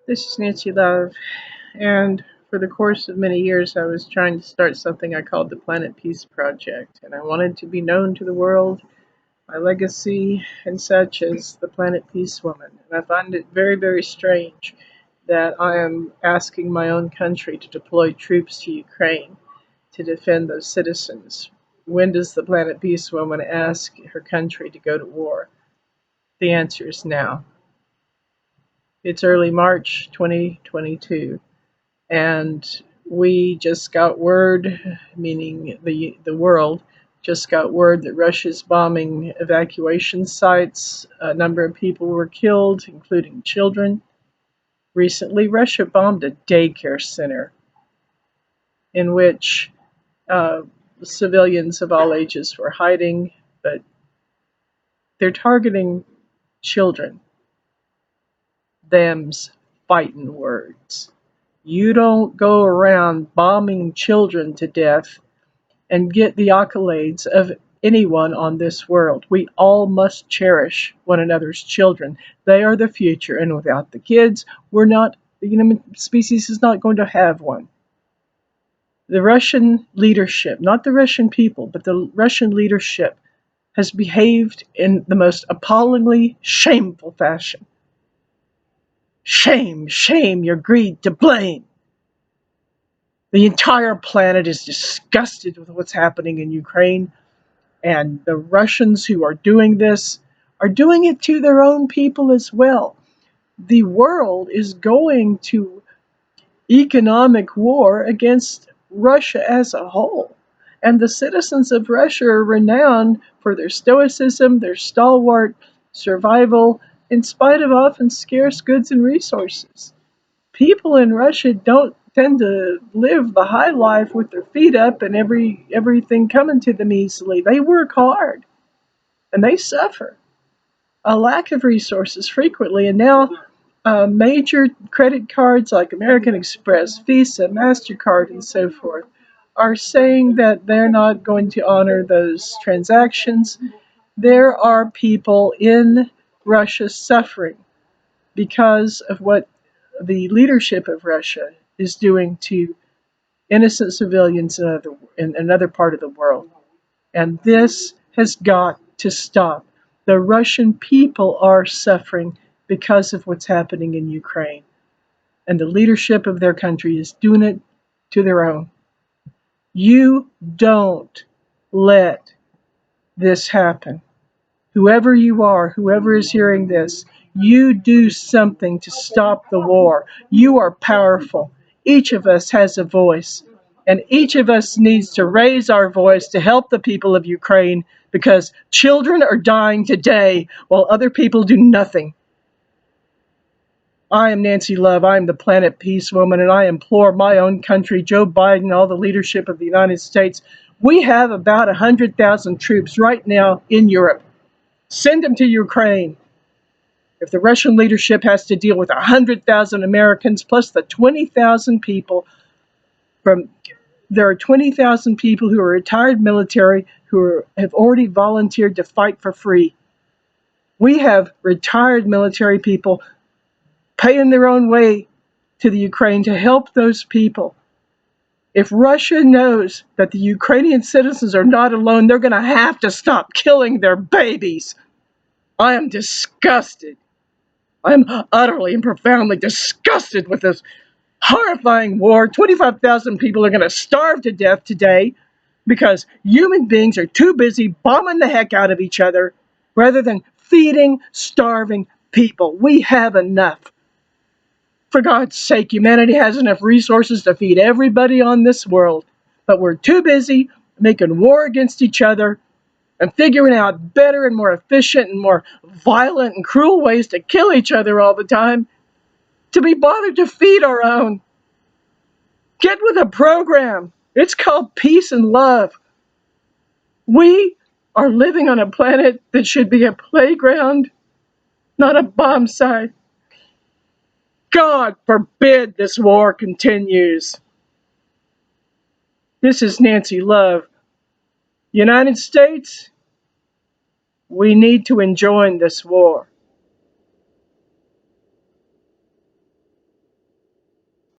This is Nancy Love, and for the course of many years, I was trying to start something I called the Planet Peace Project, and I wanted to be known to the world, my legacy and such as the Planet Peace Woman. And I find it very, very strange that I am asking my own country to deploy troops to Ukraine to defend those citizens. When does the Planet Peace Woman ask her country to go to war? The answer is now. It's early March 2022. And we just got word, meaning the world, just got word that Russia's bombing evacuation sites. A number of people were killed, including children. Recently, Russia bombed a daycare center in which uh, civilians of all ages were hiding, but they're targeting children. Them's fighting words. You don't go around bombing children to death and get the accolades of anyone on this world. We all must cherish one another's children. They are the future, and without the kids, we're not, the human species is not going to have one. The Russian leadership, not the Russian people, but the Russian leadership, has behaved in the most appallingly shameful fashion. Shame, shame, your greed to blame. The entire planet is disgusted with what's happening in Ukraine, and the Russians who are doing this are doing it to their own people as well. The world is going to economic war against Russia as a whole. And the citizens of Russia are renowned for their stoicism, their stalwart survival, in spite of often scarce goods and resources. People in Russia don't tend to live the high life with their feet up and everything coming to them easily. They work hard and they suffer a lack of resources frequently. And now major credit cards like American Express, Visa, MasterCard, and so forth are saying that they're not going to honor those transactions. There are people in Russia suffering because of what the leadership of Russia is doing to innocent civilians in another part of the world. And this has got to stop. The Russian people are suffering because of what's happening in Ukraine. And the leadership of their country is doing it to their own. You don't let this happen. Whoever you are, whoever is hearing this, you do something to stop the war. You are powerful. Each of us has a voice, and each of us needs to raise our voice to help the people of Ukraine because children are dying today while other people do nothing. I am Nancy Love. I am the Planet Peace Woman, and I implore my own country, Joe Biden, all the leadership of the United States. We have about 100,000 troops right now in Europe. Send them to Ukraine. If the Russian leadership has to deal with 100,000 Americans plus the 20,000 people there are 20,000 people who are retired military have already volunteered to fight for free. We have retired military people paying their own way to the Ukraine to help those people. If Russia knows that the Ukrainian citizens are not alone, they're going to have to stop killing their babies. I am disgusted. I'm utterly and profoundly disgusted with this horrifying war. 25,000 people are going to starve to death today because human beings are too busy bombing the heck out of each other rather than feeding starving people. We have enough. For God's sake, humanity has enough resources to feed everybody on this world, but we're too busy making war against each other and figuring out better and more efficient and more violent and cruel ways to kill each other all the time to be bothered to feed our own. Get with a program. It's called peace and love. We are living on a planet that should be a playground, not a bomb site. God forbid this war continues. This is Nancy Love. United States, we need to enjoin this war.